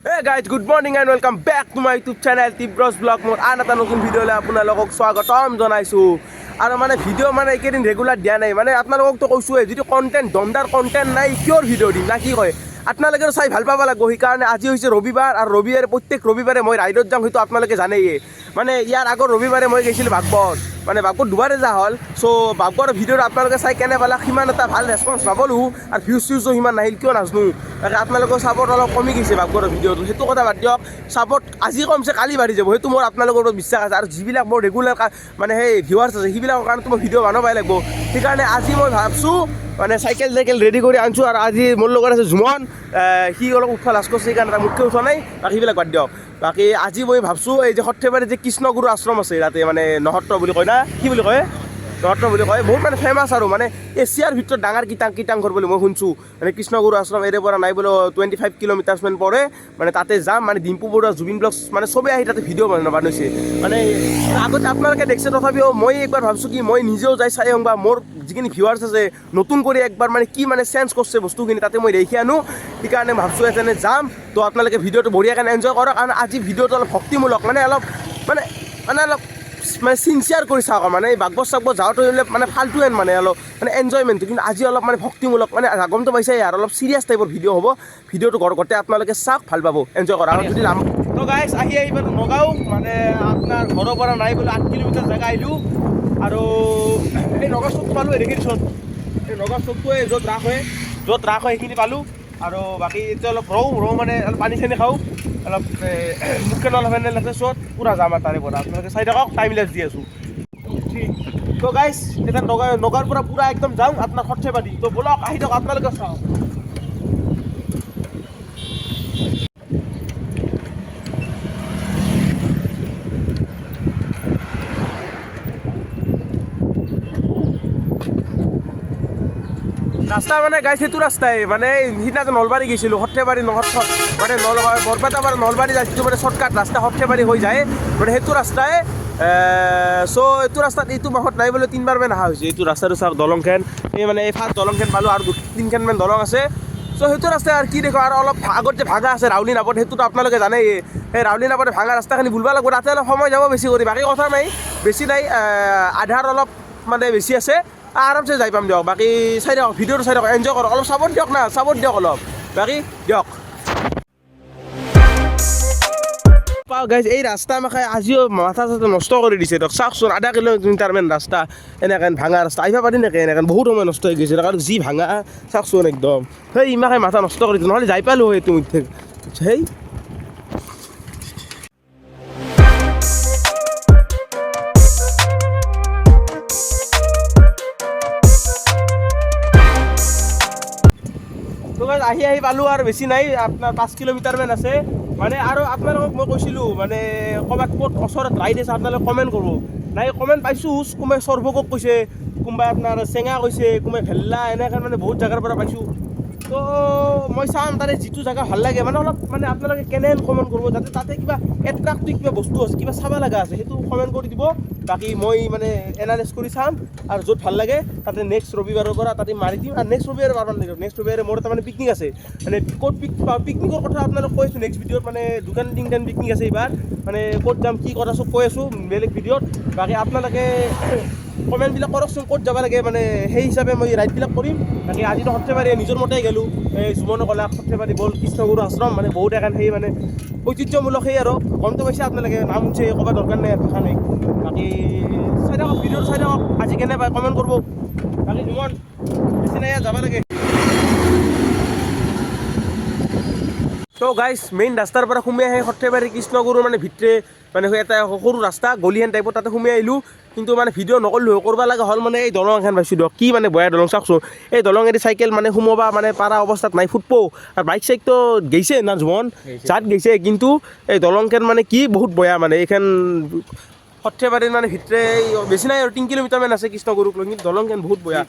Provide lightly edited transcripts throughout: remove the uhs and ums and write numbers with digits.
Hey guys, good morning and welcome back to my YouTube channel Tibros Vlog. মোৰ আন এটা নতুন ভিডিঅ'লৈ আপোনালোকক স্বাগতম জনাইছোঁ। আৰু মানে ভিডিঅ' মানে এইকেইদিন ৰেগুলাৰ দিয়া নাই, মানে আপোনালোককতো কৈছোঁৱে যিটো কণ্টেণ্ট দমদাৰ কণ্টেণ্ট নাই কিয়ৰ ভিডিঅ' দিম না কি কয় আপোনালোকে চাই ভাল পাব লাগিব। সেইকাৰণে আজি হৈছে ৰবিবাৰ আৰু ৰবিবাৰে প্ৰত্যেক ৰবিবাৰে মই ৰাইডত যাওঁ, সেইটো আপোনালোকে জানেয়ে। মানে ইয়াৰ আগৰ ৰবিবাৰে মই গৈছিলোঁ বাগবৰ, মানে বাগবৰ দুবাৰে যা হ'ল। চ' বাগবৰৰ ভিডিঅ'ত আপোনালোকে চাই কেনে পালে সিমান এটা ভাল ৰেছপন্স নাপালোঁ আৰু ভিউজ চিউজো সিমান নাহিল, কিয় নাজানো। তাকে আপোনালোকৰ ছাপৰ্ট অলপ কমি গৈছে বাগবৰৰ ভিডিঅ'টো, সেইটো কথা বাদ দিয়ক। ছাপৰ্ট আজি কমছে কালি বাঢ়ি যাব, সেইটো মোৰ আপোনালোকৰ ওপৰত বিশ্বাস আছে। আৰু যিবিলাক মোৰ ৰেগুলাৰ মানে সেই ভিউৱাৰ্ছ আছে সেইবিলাকৰ কাৰণেতো মই ভিডিঅ' বনাবই লাগিব। সেইকাৰণে আজি মই ভাবছোঁ মানে চাইকেল ৰেডি কৰি আনিছোঁ। আৰু আজি মোৰ লগত আছে জুমন, সি অলপ উঠা লাজ কৰিছে, সেইকাৰণে তাৰ মুখে উঠা নাই। বাকী সেইবিলাক বাদ দিয়ক। বাকী আজি মই ভাবছোঁ এই যে সৰ্থেবাৰীত যে কৃষ্ণগুৰু আশ্ৰম আছে, তাতে মানে নহত্ৰ বুলি কয় না, কি বুলি কয় নহত্ৰ বুলি কয়, বহুত মানে ফেমাছ আৰু মানে এছিয়াৰ ভিতৰত ডাঙৰ কীৰ্তনঘৰ বুলি মই শুনিছোঁ। মানে কৃষ্ণগুৰু আশ্ৰম এৰে পৰা নাই বোলে 25 কিলোমিটাৰছমান পৰে, মানে তাতে যাম। মানে ডিম্পু বৰুৱা, জুবিন ব্লগছ মানে চবেই আহি তাতে ভিডিঅ' বনাইছে। মানে আগতে আপোনালোকে দেখিছে, তথাপিও মই একবাৰ ভাবছোঁ কি মই নিজেও যাই চাই আহোঁ, বা মোৰ যিখিনি ভিউৱাৰ্ছ আছে নতুন কৰি একবাৰ মানে কি মানে চেঞ্জ কৰিছে বস্তুখিনি তাতে মই দেখি আনো। সেইকাৰণে ভাবছোঁ এজনে যাম। তো আপোনালোকে ভিডিঅ'টো বঢ়িয়াকৈ এনজয় কৰক। কাৰণ আজি ভিডিঅ'টো অলপ ভক্তিমূলক, মানে অলপ মানে চিনচিয়াৰ কৰি চাওক। মানে এই বাগবৰ চাগবৰ যাওঁতে মানে ফাল্টু মানে অলপ মানে এনজয়মেণ্টটো, কিন্তু আজি অলপ মানে ভক্তিমূলক, মানে গমটো পাইছে আৰু অলপ চিৰিয়াছ টাইপৰ ভিডিঅ' হ'ব। ভিডিঅ'টো গোটেই আপোনালোকে চাওক, ভাল পাব, এনজয় কৰা। আৰু যদি তো গাইছ আহি বাৰু নগাঁও, মানে আপোনাৰ ঘৰৰ পৰা নাই বোলে 8 কিলোমিটাৰ জেগা আহিলোঁ। আৰু এই নগাঁও চুক পালোঁ, এডুকেশ্যন এই নগাঁও চুকটোৱে য'ত ৰাস হয় সেইখিনি পালোঁ। আৰু বাকী এতিয়া অলপ ৰওঁ মানে অলপ পানী চানী খাওঁ, অলপ মুখখন অলপ এনে লাগছে। চত পূৰা যাম আৰু তাৰে পৰা আপোনালোকে চাই থাকক, টাইম লেছ দি আছোঁ। তো গাইছ এতিয়া নগাঁৱৰ পৰা পূৰা একদম যাওঁ আপোনাৰ সৰ্থেবাৰী। তো বলক আহি থাকক, আপোনালোকে চাওক। ৰাস্তা মানে গাইছ সেইটো ৰাস্তাই, মানে সিদিনা নলবাৰী গৈছিলোঁ, সৰ্থেবাৰী মানে বৰপেটা পৰা নলবাৰী যাইছিলোঁ, মানে শ্বৰ্টকাট ৰাস্তা সৰ্থেবাৰী হৈ যায়, মানে সেইটো ৰাস্তাই। চ' এইটো ৰাস্তাত এইটো মাহত নাই বোলে 3বাৰমান অহা হৈছে। এইটো ৰাস্তাটো চাওক, দলংখন এই মানে এই ফাৰ্ষ্ট দলংখন পালোঁ, আৰু 2-3খানমান দলং আছে। চ' সেইটো ৰাস্তাই আৰু কি দেখোঁ। আৰু অলপ আগত যে ভাগা আছে ৰাউলি নাপত, সেইটোতো আপোনালোকে জানেই। সেই ৰাউলি নাপতে ভাঙা ৰাস্তাখিনি বুলবা লাগিব, তাতে অলপ সময় যাব বেছি কৰি। বাকী কথা নাই, বেছি নাই, আধাৰ অলপ মানে বেছি আছে, আৰামছে যাই পাম দিয়ক। বাকী চাই দিয়ক, ভিডিঅ'টো চাই দিয়ক, এনজয় কৰক, অলপ চাপৰ্ট দিয়ক না, চাপৰ্ট দিয়ক অলপ। বাকী দিয়ক গাইজ, এই ৰাস্তা আমাকে আজিও মাথা চাথা নষ্ট কৰি দিছে। দিয়ক চাওকচোন, 0.5 কিলোমিটাৰমান ৰাস্তা এনেকৈ ভাঙা ৰাস্তা আহিব পাৰি নেকি? এনেকৈ বহুত সময় নষ্ট হৈ গৈছে, কাৰণ যি ভাঙা চাওকচোন একদম। সেই ইমাকে মাথা নষ্ট কৰি দিছে, নহ'লে যাই পালোঁ সেইটো মধ্যে। সেই আহি পালোঁ, আৰু বেছি নাই, আপোনাৰ 5 কিলোমিটাৰমান আছে। মানে আৰু আপোনালোকক মই কৈছিলোঁ, মানে ক'ৰবাত ক'ত ওচৰত ৰাইড আছে আপোনালোকে কমেণ্ট কৰিব। নাই কমেণ্ট পাইছোঁ, কোনোবাই সৰভোগক কৈছে, কোনোবাই আপোনাৰ চেঙা কৈছে, কোনোবাই ভেল্লা, এনেকৈ মানে বহুত জেগাৰ পৰা পাইছোঁ। তো মই চাম তাৰে যিটো জেগা ভাল লাগে, মানে অলপ মানে আপোনালোকে কেনেহেন কমেণ্ট কৰিব, যাতে তাতে কিবা এট্ৰাক্টিভ কিবা বস্তু আছে, কিবা চাব লগা আছে, সেইটো কমেণ্ট কৰি দিব। বাকী মই মানে এনালাইজ কৰি চাম, আৰু য'ত ভাল লাগে তাতে নেক্সট ৰবিবাৰৰ পৰা তাতে মাৰি দিম। আৰু নেক্সট ৰবিবাৰে পাৰমান লাগিব, নেক্সট ৰবিবাৰে মোৰ এটা মানে পিকনিক আছে। মানে ক'ত পিকনিকৰ কথা আপোনালোক কৈ আছোঁ নেক্সট ভিডিঅ'ত, মানে 2-3 পিকনিক আছে এইবাৰ। মানে ক'ত যাম, কি কথা চব কৈ আছোঁ বেলেগ ভিডিঅ'ত। বাকী আপোনালোকে কমেণ্টবিলাক কৰকচোন, ক'ত যাব লাগে, মানে সেই হিচাপে মই ৰাইডবিলাক কৰিম। বাকী আজিতো সৰ্থেবাৰী নিজৰ মতেই গ'লোঁ, এই জুমনে ক'লে সৰ্থেবাৰী বল কৃষ্ণগুৰু আশ্ৰম, মানে বহুত এখন সেই মানে ঐতিহ্যমূলক সেই আৰু গমটো পাইছে আপোনালোকে, নাম শুনিছে, ক'ব দৰকাৰ নাই, ভাষা নাই। বাকী চাই থাকক, ভিডিঅ'টো চাই থাকক, আজি কেনে পায় কমেণ্ট কৰিব। বাকী জুমন বেছি নাই, যাব লাগে। তো গাইজ মেইন ৰাস্তাৰ পৰা সোমাই আহে সৰ্থেবাৰী কৃষ্ণগুৰু মানে ভিতৰে, মানে এটা সৰু ৰাস্তা গলিহেন টাইপত, তাতে সোমাই আহিলোঁ। কিন্তু মানে ভিডিঅ' নকৰিলোঁ, কৰিব লগা হ'ল। মানে এই দলং এখন পাইছোঁ দিয়ক, কি মানে বয়া দলং চাওকচোন। এই দলঙেদি চাইকেল মানে সোমাব মানে পাৰা অৱস্থাত নাই, ফুটব। আৰু বাইক চাইকতো গৈছে না জুমন, যাত গৈছে, কিন্তু এই দলংখন মানে কি বহুত বয়া। মানে এইখন সৰ্থেবাৰীৰ মানে ভিতৰে বেছি নাই আৰু 3 কিলোমিটাৰমান আছে কৃষ্ণগুৰুক লৈ, কিন্তু দলংখন বহুত বয়া।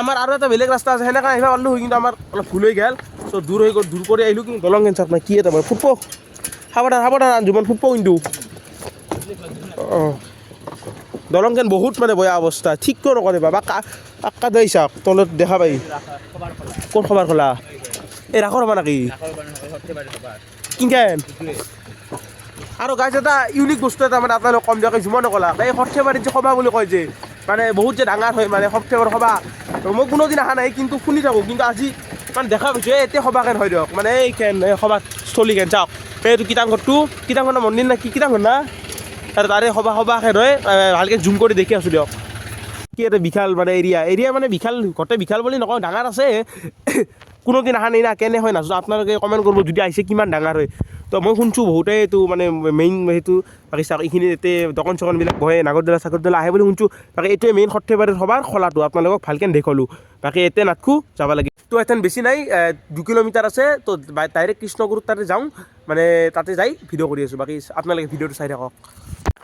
আমাৰ আৰু এটা বেলেগ ৰাস্তা আছে, সেনেকৈ আহিব পাৰিলোঁ, কিন্তু আমাৰ অলপ ভুল হৈ গ'ল। চ' দূৰ হৈ গ'ল, দূৰ কৰি আহিলোঁ, কিন্তু দলংখন চাওক না, কি এটা মানে ফুটব। সাৱধান জুমন, ফুটব কিন্তু। অঁ, দলংখন বহুত মানে বয়া অৱস্থা, ঠিক কিয় নকৰে বা পাক্কা দৈ চাওক, তলত দেখা পাই। ক'ত খবৰ খোলা? এই ৰাসৰ হ'ব নেকি? কিনকেন আৰু গাইজ এটা ইউনিক বস্তু এটা মানে আপোনালোক কম দিয়ক জুমন নকলা এই সৰ্থেবাৰীত যে সভা বুলি কয় যে মানে বহুত যে ডাঙৰ হয় মানে সৰ্থেবাৰীৰ সভা মই কোনোদিন অহা নাই কিন্তু শুনি থাকোঁ কিন্তু আজি মানে দেখা পাইছোঁ এতিয়া সভাখন হয় দিয়ক মানে এইখন সভাস্থলীখন চাওক এইটো কীৰ্তনখনৰ মন্দিৰ না কি কীৰ্তনখন না আৰু তাৰে সভাখন হয় ভালকৈ জুম কৰি দেখি আছোঁ দিয়ক কি এটা বিশাল মানে এৰিয়া মানে বিশাল গোটেই বিশাল বুলি নকওঁ ডাঙৰ আছে কোনোদিন অহা নাই না কেনে হয় নাজানো আপোনালোকে কমেণ্ট কৰিব যদি আহিছে কিমান ডাঙৰ হয় তো মই শুনছোঁ বহুতে এইটো মানে মেইন সেইটো বাকী চাওক এইখিনি ইয়াতে দোকান চকনবিলাক বহে নাগৰদলা আহে বুলি শুনছোঁ বাকী এইটোৱে মেইন সৰ্থেবাৰীৰ সভাৰ খোলাটো আপোনালোকক ভালকৈ দেখুৱালোঁ বাকী এতিয়া নাথাকোঁ যাব লাগে তো এথেন বেছি নাই 2 কিলোমিটাৰ আছে তো ডাইৰেক্ট কৃষ্ণগুৰুত তাতে যাওঁ মানে তাতে যাই ভিডিঅ' কৰি আছোঁ বাকী আপোনালোকে ভিডিঅ'টো চাই থাকক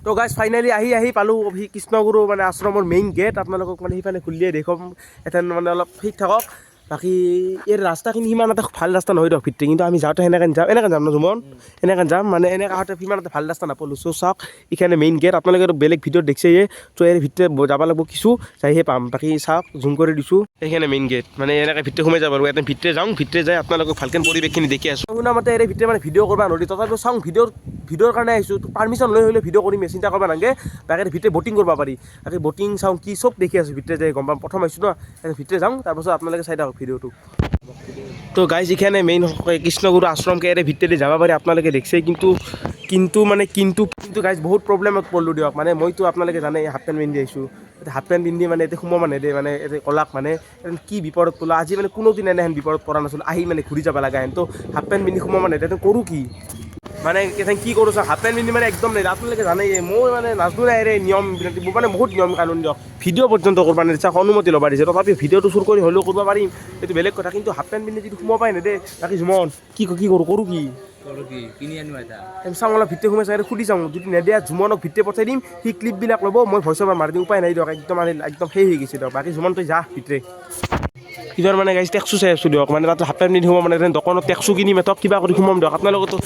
তো গাইজ ফাইনেলি আহি পালোঁ সি কৃষ্ণগুৰু মানে আশ্ৰমৰ মেইন গেট আপোনালোকক মানে সিফালে খুলিয়ে দেখুৱাম এথেন মানে অলপ ঠিক থাকক বাকী এই ৰাস্তাখিনি সিমান এটা ভাল ৰাস্তা নহয় দিয়ক ভিতৰে কিন্তু আমি যাওঁতে এনেকৈ যাম ন জুমন এনেকৈ যাম মানে এনেকৈ আহোঁতে সিমান এটা ভাল ৰাস্তা নাপালোঁ চ' চাওক এইখানে মেইন গেট আপোনালোকে বেলেগ ভিডিঅ'ত দেখিছেয়ে চ' এই ভিতৰে যাব লাগিব কিছু যাইহে পাম বাকী চাওক জুম কৰি দিছোঁ সেইখানে মেইন গেট মানে এনেকৈ ভিতৰে সোমাই যাব লাগিব এতিয়া ভিতৰে যাওঁ ভিতৰে যাই আপোনালোকক ভালকৈ পৰিৱেশখিনি দেখি আছোঁ শুনা মতে এই ভিতৰে মানে ভিডিঅ' কৰিব নোৱাৰি তথাপিও চাওঁ ভিডিঅ'ৰ কাৰণে আহিছোঁ পাৰ্মিশ্যন লৈ হ'লে ভিডিঅ' কৰিম চিন্তা কৰিব নালাগে বাকী ভিতৰে বটিং কৰিব পাৰি বাকী বটিং চাওঁ কি চব দেখি আছোঁ ভিতৰে যাই গম পাম প্ৰথম আহিছোঁ ন ভিতৰে যাওঁ তাৰপাছত আপোনালোকে চাই থাকক ভিডিঅ'টো তো গাইজ এখানে মেইন কৃষ্ণগুৰু আশ্ৰমকে এৰে ভিতৰে যাব পাৰি আপোনালোকে দেখিছে কিন্তু গাইজ বহুত প্ৰব্লেমত পড়লোঁ দিয়ক মানে মইতো আপোনালোকে জানে হাফ পেণ্ট পিন্ধি আহিছোঁ হাফ পেণ্ট পিন্ধি মানে এতিয়া সোমাব নেদে মানে এতিয়া কলাক মানে কি বিপদত পৰলোঁ আজি মানে কোনোদিন এনেহেন বিপদত পৰা নাছিলোঁ আহি মানে ঘূৰি যাব লগা হেন তো হাফ পেণ্ট পিন্ধি সোমাব নেদে তো কৰোঁ কি মানে এতিয়া কি কৰোঁ চাওক হাফ পেণ্ট পিন্ধি মানে একদম নেদে আপোনালোকে জানেই মই মানে নাজানো নাই নিয়ম মানে বহুত নিয়ম কানুন দিয়ক ভিডিঅ' পৰ্যন্ত কৰিব নেদে চাওক অনুমতি ল'ব দিছে তথাপিও ভিডিঅ'টো চুৰ কৰি হ'লেও কৰিব পাৰিম এইটো বেলেগ কথা কিন্তু হাফ পেণ্ট পিন্ধি যদি সোমাব পাই নেদে বাকী জুমন কি কৰোঁ কি কিনি আনো চাওঁ অলপ ভিতৰত সোমাই চাই সুধি চাওঁ যদি নেদে জুমনক ভিতৰত পঠাই দিম সি ক্লিপবিলাক ল'ব মই ভইচ অভাৰ মাৰি দিম উপায় নাই দিয়ক একদম সেই হৈ গৈছে দিয়ক বাকী জুমন তই যা ভিতৰে কিবাৰ মানে গাইজ টেক্সো চাই আছোঁ দিয়ক মানে তাত হাফ পেণ্ট পিন্ধি সোমাব মানে দোকানত টেক্সো কিনি মেথক কিবা কৰি সোমাম দিয়ক আপোনালোকতো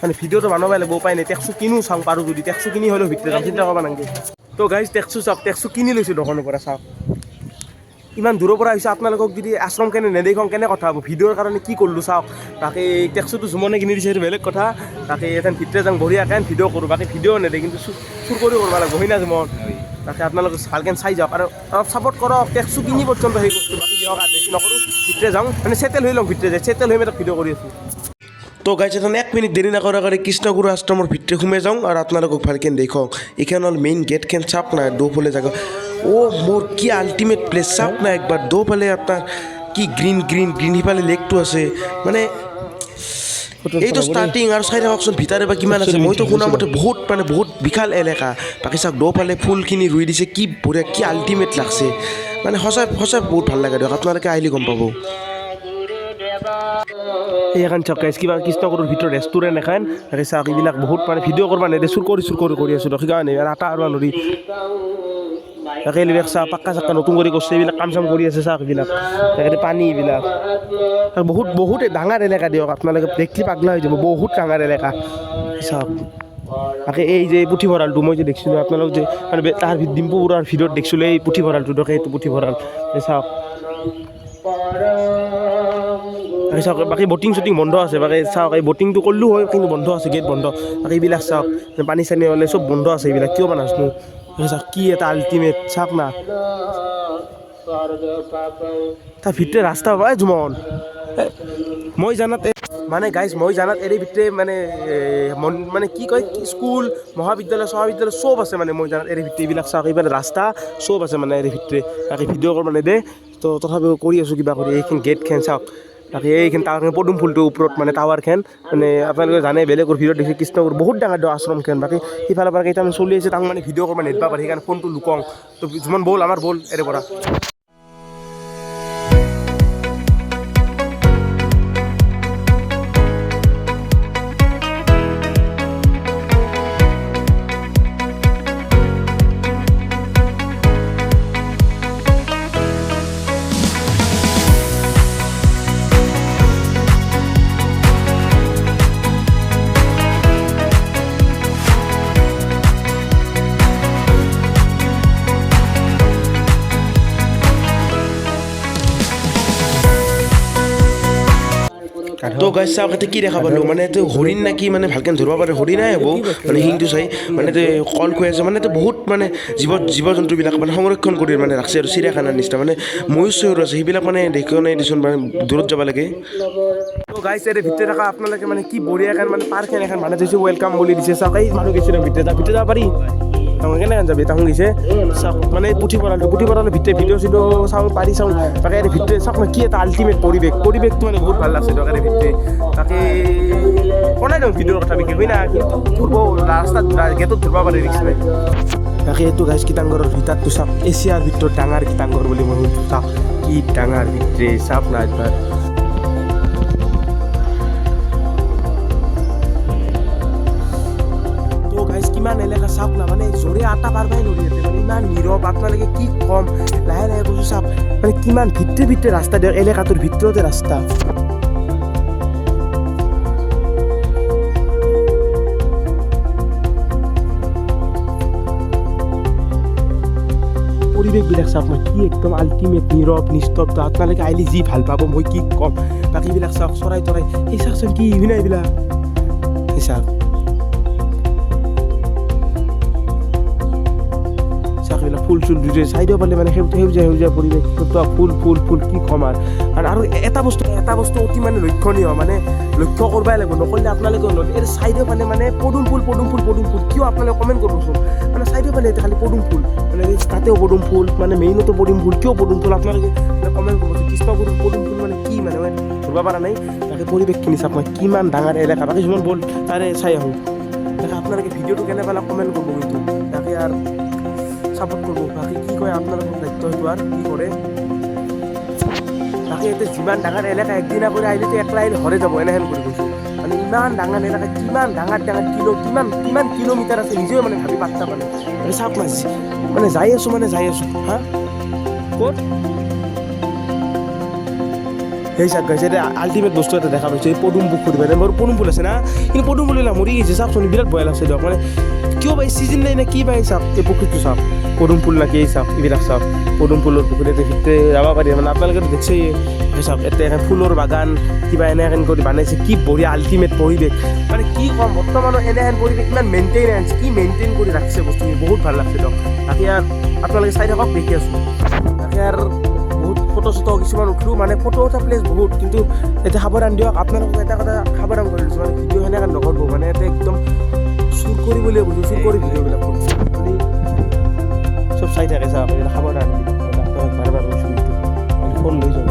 মানে ভিডিঅ'টো বনাবই লাগিব উপায় নাই টেক্সো কিনো চাওঁ পাৰোঁ যদি টেক্সো কিনি হ'লেও ভিতৰত যাম চিন্তা কৰিব নালাগে তো গাইজ টেক্সো চাওক টেক্সো কিনি লৈছোঁ দোকানৰ পৰা চাওক ইমান দূৰৰ পৰা আহিছোঁ আপোনালোকক যদি আশ্ৰম কেনে নেদেখাওঁ কেনে কথা হ'ব ভিডিঅ'ৰ কাৰণে কি কৰিলোঁ চাওক বাকী টেক্সোটো জুমনে কিনি দিছে সেইটো বেলেগ কথা বাকী এথেন ভিতৰে যাওঁ বঢ়িয়াকৈ ভিডিঅ' কৰোঁ বাকী ভিডিঅ' নেদে কিন্তু চুৰ কৰি কৰিব লাগিব হয় না জুমন তাকে আপোনালোকে ভালকৈ চাই যাওক আৰু অলপ ছাপৰ্ট কৰক টেক্সো কিনি পৰ্যন্ত সেই বস্তু বাকী দিয়ক আৰু বেছি নকৰোঁ ভিতৰে যাওঁ মানে চেটেল হৈ লওঁ ভিতৰে যায় চেটেল হৈ মই ভিডিঅ' কৰি আছোঁ তো গাইজ এখন 1 মিনিট দেৰি নকৰাকৈ কৃষ্ণগুৰু আশ্ৰমৰ ভিতৰে সোমাই যাওঁ আৰু আপোনালোকক ভালকৈ দেখুৱাওঁ এইখন হ'ল মেইন গেটখন চাওক না দুফালে জেগা মোর কি আল্টিমেট প্লেস চাওক না একবার দুফালে আপনার কি গ্রিন সিফালে লেকটো আছে মানে এইটো ষ্টাৰ্টিং আৰু চাই থাককচোন ভিতৰে বা কিমান আছে মইতো শুনা মতে বহুত বিশাল এলেকা বাকী চাওক দুফালে ফুলখিনি ৰুই দিছে কি বঢ়িয়া কি আল্টিমেট লাগছে মানে সঁচাই বহুত ভাল লাগে দিয়ক আপোনালোকে আহিলে গম পাব এইখন চাওক গাইজ কিবা কৃষ্ণগুৰুৰ ভিতৰত ৰেষ্টুৰেণ্ট এখন তাকে চাওক এইবিলাক বহুত মানে ভিডিঅ' কৰিব নেদে চুৰ কৰি আছোঁ দিয়ক সেইকাৰণে আটা আৰু নদী তাকে এইবিলাক চাওক পাক্কা নতুন কৰি কৰিছে এইবিলাক কাম চাম কৰি আছে চাওক এইবিলাক তাকে পানী এইবিলাক বহুত ডাঙৰ এলেকা দিয়ক আপোনালোকে দেখি পাগলা হৈ যাব বহুত ডাঙৰ এলেকা চাওক তাকে এই যে পুথিভঁৰালটো মই যে দেখিছিলোঁ আপোনালোক যে মানে তাৰ ডিম্পুৰৰ ভিডিঅ'ত দেখিছিলোঁ এই পুথিভঁৰালটো দিয়ক এইটো পুথিভঁৰাল চাওক চাওক বাকী বটিং চুটিং বন্ধ আছে বাকী চাওক এই বটিংটো কৰিলোঁ হয় কিন্তু বন্ধ আছে গেট বন্ধ বাকী এইবিলাক চাওক পানী চানী হ'লে চব বন্ধ আছে এইবিলাক কিয় বা নাজানো চাওক কি এটা আল্টিমেট চাওক না তাৰ ভিতৰে ৰাস্তা পায় জুমন মই জানাত মানে গাইজ মই জানাত এৰি ভিতৰে মানে কি কয় স্কুল মহাবিদ্যালয় চব আছে মানে মই জানাত এৰি ভিতৰে এইবিলাক চাওক এইবিলাক ৰাস্তা চব আছে মানে এৰি ভিতৰে বাকী ভিডিঅ' কৰিব মানে দে তো তথাপিও কৰি আছোঁ কিবা কৰি এইখন গেটখন চাওক বাকী এইখন টাৱাৰখন পদুম ফুলটোৰ ওপৰত মানে টাৱাৰখন মানে আপোনালোকে জানে বেলেগৰ ভিডিঅ'ত দেখি কৃষ্ণগুৰু বহুত ডাঙৰ আশ্ৰমখন বাকী সিফালৰ পৰা কেইটামান চলি আছে তাক মানে ভিডিঅ' কৰিব নেদবা পাৰি সেইকাৰণে ফোনটো লুকাওঁ তো যিমান বল আমাৰ বল এৰে পৰা তো গাইছ চাওক এতিয়া কি দেখা পালোঁ মানে এইটো হৰিণ নে কি মানে ভালকৈ ধৰিব পাৰে হৰিণাই হ'ব মানে শিংটো চাই মানে কল খুৱাই আছে মানে বহুত মানে জীৱ জন্তুবিলাক মানে সংৰক্ষণ কৰি মানে ৰাখছে আৰু চিৰিয়াখানাৰ নিচিনা মানে ময়ূৰ চয়ূৰ আছে সেইবিলাক মানে দেখিও নাই দেচোন মানে দূৰত যাব লাগে তো গাইছ এৰে ভিতৰত থকা আপোনালোকে মানে কি বঢ়িয়া এখন মানে পাৰ্ক এখন মানে দিছে ৱেলকাম বুলি দিছে চাওক এই মানুহ গৈছে ভিতৰত যাব পাৰি কেনেকৈ যাবি তাহোঁ গৈছে চাওক মানে পুথিভঁৰালৰ ভিতৰত ভিডিঅ' চিডিঅ' চাওঁ পাৰি চাওঁ তাকে ভিতৰত চাওক না কি এটা আল্টিমেট পৰিৱেশটো মানে বহুত ভাল লাগছে তাকে ভিতৰত তাকে কোনাই দিওঁ ভিডিঅ'ৰ কথা বিশেষ হয় না কিন্তু ধৰিব ৰাস্তাত গেটত ধৰিব পাৰে ৰিক্স নাই তাকে এইটো গাইছ কীৰ্তনঘৰৰ ভিতৰটো চাওক এছিয়াৰ ভিতৰত ডাঙৰ কীৰ্তনঘৰ বুলি মই শুনিছোঁ চাওক কি ডাঙৰ ভিতৰে চাওক না একবাৰ কিমান এলেকা চাওক না মানে জোৰে আটা পাৰবাই নৰি মানে ইমান নীৰৱ আপোনালোকে কি কম লাহে লাহে কৈছোঁ চাওক মানে কিমান ভিতৰে ৰাস্তা দিয়ক এলেকাটোৰ ভিতৰতে ৰাস্তা পৰিৱেশবিলাক চাওক মই কি একদম আল্টিমেট নীৰৱ নিস্তব্ধ আপোনালোকে আহিলে যি ভাল পাব মই কি ক'ম বাকীবিলাক চাওক চৰাই তৰাই এই চাওকচোন কি ইভিনা এইবিলাক এই চাওক ফুল চুল দুই চাইডৰ পালে মানে সেউজীয়া পৰিৱেশ ফুল কি ক'ম আৰু এটা বস্তু অতি মানে লক্ষণীয় মানে লক্ষ্য কৰিবই লাগিব নকৰিলে আপোনালোকে এই চাইডৰ পালে মানে পদুম ফুল কিয় আপোনালোকে কমেণ্ট কৰিবচোন মানে চাইডৰ পালে খালি পদুম ফুল মানে তাতেও পদুম ফুল মানে মেইনতো পদুম ফুল কিয় পদুম ফুল আপোনালোকে কমেণ্ট কৰিবচোন কৃষ্ণগুৰুৰ পদুম ফুল মানে কি মানে ধৰিব পৰা নাই তাকে পৰিৱেশখিনি চাওক মই কিমান ডাঙৰ এলেকা বাকী যিমান বল তাৰে চাই আহোঁ তাকে আপোনালোকে ভিডিঅ'টো কেনে পালে কমেণ্ট কৰিব কিন্তু তাকে আৰু সাপোৰ্ট কৰবো বাকি কি কয় আপনাদেৰ দায়িত্ব হয়তো আৰ কি কৰে বাকি এতে যিমান ডাঙৰ এলেকা একদিনা কৰে আইলে তো একলা আইলে হৰে যাবো এনেহেন কৰে কৈছোঁ মানে ইমান ডাঙৰ এলেকা কিমান ডাঙৰ কিমান কিলোমিটাৰ আছে নিজেও মানে ভাবি পাত্তা মানে চাওক না মানে যাই আছোঁ হা ক'ত সেই চাওক গাইছে এতিয়া আল্টিমেট বস্তু এটা দেখা পাইছোঁ এই পদুম পুখুৰী মানে মোৰ পদুম ফুল আছে না কিন্তু পদুম ফুল মৰি গৈছে চাওকচোন বিৰাট ভয় লাগছে দিয়ক মানে কিয় বাই চিজন নাই না কি বাই চাওক এই পুখুৰীটো চাওক পদুম ফুল না কি চাওক এইবিলাক চাওক পদুম ফুলৰ পুখুৰীতে ভিতৰে যাব পাৰি মানে আপোনালোকে দেখছেই চাওক এতিয়া এখন ফুলৰ বাগান কিবা এনেহেন কৰি বনাইছে কি বঢ়িয়া আল্টিমেট পৰিৱেশ মানে কি ক'ম বৰ্তমানৰ এনেহেন পৰিৱেশ ইমান মেইনটেইন কৰি ৰাখিছে বস্তুখিনি বহুত ভাল লাগছে দিয়ক তাকে আৰু আপোনালোকে চাই থাকক দেখি আছোঁ তাকে আৰু বহুত ফটো চটো কিছুমান উঠলোঁ মানে ফটো উঠা প্লেচ বহুত কিন্তু এতিয়া সাৱধান দিয়ক আপোনালোকক এটা কথা সাৱধান কৰি দিছোঁ মানে ভিডিঅ' সেনেকৈ নকৰিব মানে এতিয়া একদম চুৰ কৰিবলৈ বুজিছোঁ চুৰ কৰি ভিডিঅ'বিলাক কৰিছোঁ মানে চব চাই থাকে চাওক সাৱধান আপোনাক বাৰে কৈছোঁ ফোন লৈ যাব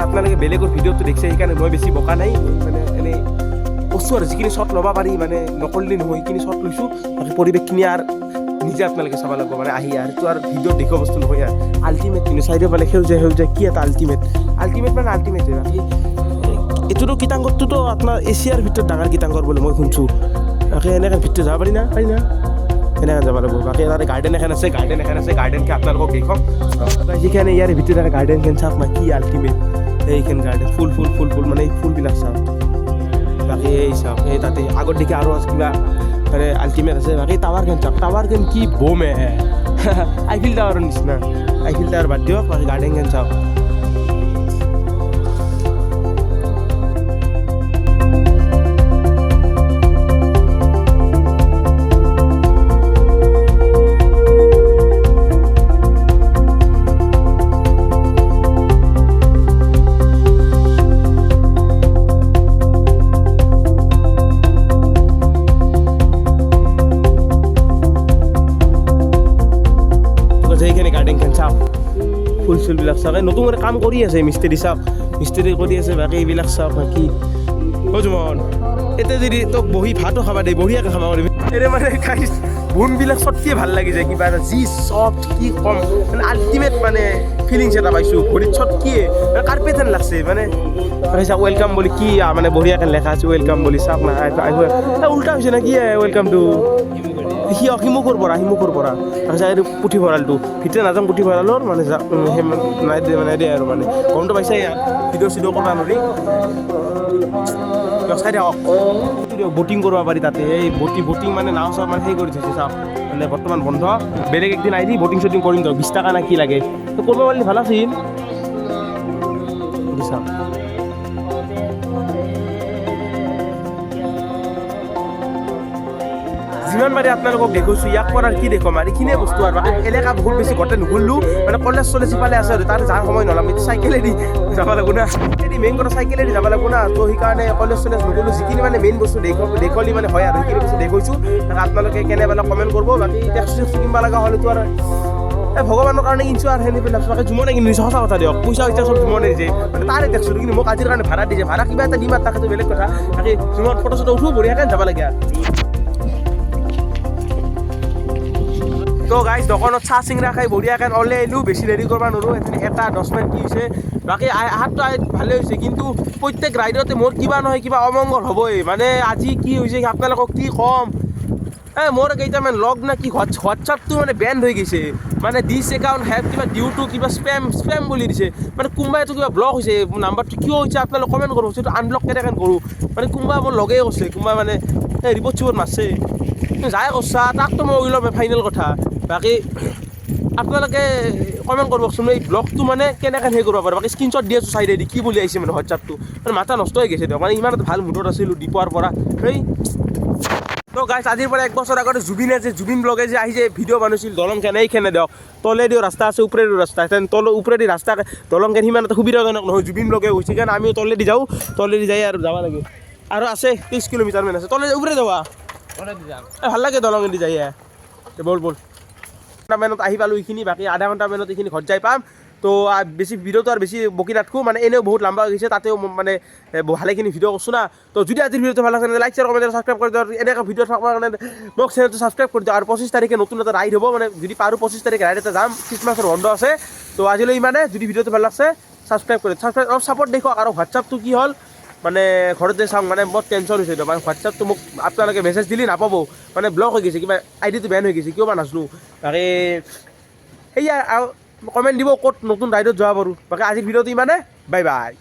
আপোনালোকে বেলেগৰ ভিডিঅ'টো দেখিছে সেইকাৰণে মই বেছি বকা নাই মানে এনেই কৈছোঁ আৰু যিখিনি শ্বট ল'ব পাৰি মানে নকৰিলে নহয় সেইখিনি শ্বট লৈছোঁ বাকী পৰিৱেশখিনি আৰু নিজে আপোনালোকে চাব লাগিব মানে আহি আৰু সেইটো আৰু ভিডিঅ'ত দেখুওৱা বস্তু নহয় আৰু আল্টিমেট কিন্তু চাইডৰ ফালে সেউজীয়া কি এটা আল্টিমেট মানে আল্টিমেটে বাকী এইটোতো কীৰ্তনঘৰটোতো আপোনাৰ এছিয়াৰ ভিতৰত ডাঙৰ কীৰ্তনঘৰ বুলি মই শুনিছোঁ বাকী এনেকৈ ভিতৰত যাব পাৰি না এনেকৈ যাব লাগিব বাকী তাতে গাৰ্ডেন এখন আছে গাৰ্ডেনখন আপোনালোকক দেখুৱাম যিখিনি ইয়াৰ ভিতৰত এটা গাৰ্ডেনখন চাওক না কি আল্টিমেট এইখন গাৰ্ডেন ফুল মানে এই ফুলবিলাক চাওক বাকী এই চাওক এই তাতে আগত দেখি আৰু কিবা মানে আল্টিমেট আছে বাকী টাৱাৰখন চাওক টাৱাৰখন কি বমে আইফিল টাৱাৰৰ নিচিনা আইফিল টাৱাৰ বাদ দিয়ক বাকী গাৰ্ডেনখন চাওক ফুল চুলবিলাক চাওক নতুন কৰি কাম কৰি আছে মিস্ত্ৰী চাওক মিস্ত্ৰী কৰি আছে বাকী এইবিলাক চাওক বাকী জুমন এতিয়া যদি তোক বহি ভাতো খাবা দেই বঢ়িয়াকৈ খাব পাৰিবি এনে মানে খাই বোনবিলাক চটকিয়ে ভাল লাগি যায় কিবা এটা যি চফ্ট কি কম মানে আল্টিমেট মানে ফিলিংছ এটা পাইছোঁ ভৰিত চটকিয়ে মানে কাৰ্পেট যেন লাগছে মানে চাওক ৱেলকাম বুলি কি মানে বঢ়িয়াকৈ লেখা আছে ৱেলকাম বুলি চাওক না উল্টা হৈছে না কি ৱেলকামটো হিমুখৰ পৰা তাৰপিছত এইটো পুথিভঁৰালটো ভিতৰত নাযাম পুথিভঁৰালৰ মানে নাই দিয়ে আৰু মানে গমটো পাইছে ভিডিঅ' চিডিঅ' কৰা নৰি চাই দিয়ক বটিং কৰিব পাৰি তাতে এই বটিং মানে নাও চাও মানে সেই কৰি থৈছে চাওক মানে বৰ্তমান বন্ধ বেলেগ একদিন আহি বটিং শ্বটিং কৰিম তো 20 টকা না কি লাগে তো কৰিব পাৰিলে ভাল আছিল চাওক যিমান পাৰি আপোনালোকক দেখুৱাইছোঁ ইয়াক কৰাৰ কি দেখুৱাম আৰু এইখিনিয়ে বস্তু আৰু বাকী এলেকা বহুত বেছি গোটেই নুঘুৰিলোঁ মানে কলেজ চলেজ ইফালে আছে আৰু তাৰ যাৰ সময় নলাম এতিয়া চাইকেলেদি যাব লাগিব না মেইন কথা চাইকেলেদি যাব লাগিব না তো সেইকাৰণে কলেজ চলেজ নগ'লোঁ যিখিনি মানে মেইন বস্তু দেখুৱালি মানে হয় আৰু সেইখিনি বস্তু দেখুৱাইছোঁ আপোনালোকে কেনেবালে কমেণ্ট কৰিব বাকী টেক্সি চেক্সি কিনিব লগা হ'লেতো আৰু ভগৱানৰ কাৰণে কিনিছোঁ আৰু সেনেকৈ ভাবিছোঁ জুমনে কিনিছোঁ সঁচা কথা দিয়ক পইচা এতিয়া চব জুমনে দিছে মানে তাৰে টেক্সটো কিন্তু মোক আজিৰ কাৰণে ভাড়া দিছে ভাড়া কিবা এটা দিম আৰু তাকেতো বেলেগ কথা বাকী জুমত ফটো চটো উঠো বঢ়িয়াকৈ যাব লাগে আৰু তো গাইজ দোকানত চাহ চিংৰা খাই বঢ়িয়াকৈ ওলাই আহিলোঁ বেছি দেৰি কৰিব নোৱাৰোঁ এটা 10 মিনিট কি হৈছে বাকী আহাৰটো ভালেই হৈছে কিন্তু প্ৰত্যেক ৰাইডতে মোৰ কিবা নহয় কিবা অমংগল হ'বই মানে আজি কি হৈছে আপোনালোকক কি ক'ম মোৰ কেইটামান লগ না কি হোৱাটছআপটো মানে বেণ্ড হৈ গৈছে মানে দিছ একাউণ্ট হেভ কিবা ডিউ টু কিবা স্পেম বুলি দিছে মানে কোনোবাইতো কিবা ব্লক হৈছে নাম্বাৰটো কিয় হৈছে আপোনালোকে কমেণ্ট কৰিব সেইটো আনব্লক কেনেকৈ কৰোঁ মানে কোনোবা মোৰ লগেই কৈছে কোনোবা মানে ৰিপৰ্ট চিপৰ্ট মাৰছে যায় কৈছা তাকতো মই ওলাম ফাইনেল কথা বাকী আপোনালোকে কমেণ্ট কৰিবচোন এই ব্লগটো মানে কেনেকৈ সেই কৰিব পাৰে বাকী স্ক্ৰীনশ্বট দি আছোঁ চাইডেদি কি বুলি আহিছে মানে হোৱাটছআপটো মানে মাথা নষ্ট হৈ গৈছে দিয়ক মানে ইমান এটা ভাল মুডত আছিলোঁ ডিপুৱাৰ পৰা সেই তো গাইজ আজিৰ পৰা 1 বছৰ আগতে জুবিন ব্লগে যে আহি যে ভিডিঅ' বনাইছিল দলংখন এইখনে দিয়ক তলেদিও ৰাস্তা আছে ওপৰেদিও ৰাস্তা আছে ওপৰেদি ৰাস্তা দলংখন সিমান এটা সুবিধাজনক নহয় জুবিন ব্লগে গৈছে কাৰণ আমিও তলেদি যাওঁ তলেদি যাই আৰু যাব লাগে আৰু আছে 30 কিলোমিটাৰমান আছে তলে ওপৰে যাবা ভাল লাগে দলঙেদি যাই বল ঘণ্টামানত আহি পালোঁ এইখিনি বাকী আধা ঘণ্টামানত এইখিনি ঘৰত যাই পাম তো বেছি ভিডিঅ'টো আৰু বেছি বকি নাথাকোঁ মানে এনেও বহুত লম্বা হৈ গৈছে তাতেও মানে ভালেখিনি ভিডিঅ' কৰিছোঁ না তো যদি আজিৰ ভিডিঅ'টো ভাল লাগে লাইক শ্বেয়াৰ কমেণ্ট ছাবস্ক্ৰাইব কৰি দিয়ক এনেকুৱা ভিডিঅ' থকাৰ কাৰণে মোক চেনেলটো ছাবস্ক্ৰাইব কৰি দিয়ক আৰু 25 তাৰিখে নতুন এটা ৰাইড হ'ব মানে যদি পাৰোঁ 25 তাৰিখে ৰাইড এটা যাম খ্ৰীষ্টমাছৰ বন্ধ আছে তো আজিলৈ ইমানে যদি ভিডিঅ'টো ভাল লাগছে ছাবস্ক্ৰাইব কৰি অলপ ছাপৰ্ট দেখুৱাওক আৰু হোৱাটছআপটো কি হ'ল মানে ঘৰতে চাওঁ মানে বহুত টেনশ্যন হৈছে মানে হোৱাটছআপটো মোক আপোনালোকে মেছেজ দিলি নাপাব মানে ব্লক হৈ গৈছে কিবা আইডিটো বেন হৈ গৈছে কিয় বা নাজানো বাকী সেয়া আৰু কমেণ্ট দিব ক'ত নতুন ৰাইডত যাব পাৰোঁ বাকী আজিৰ ভিডিঅ'টো ইমানে বাই বাই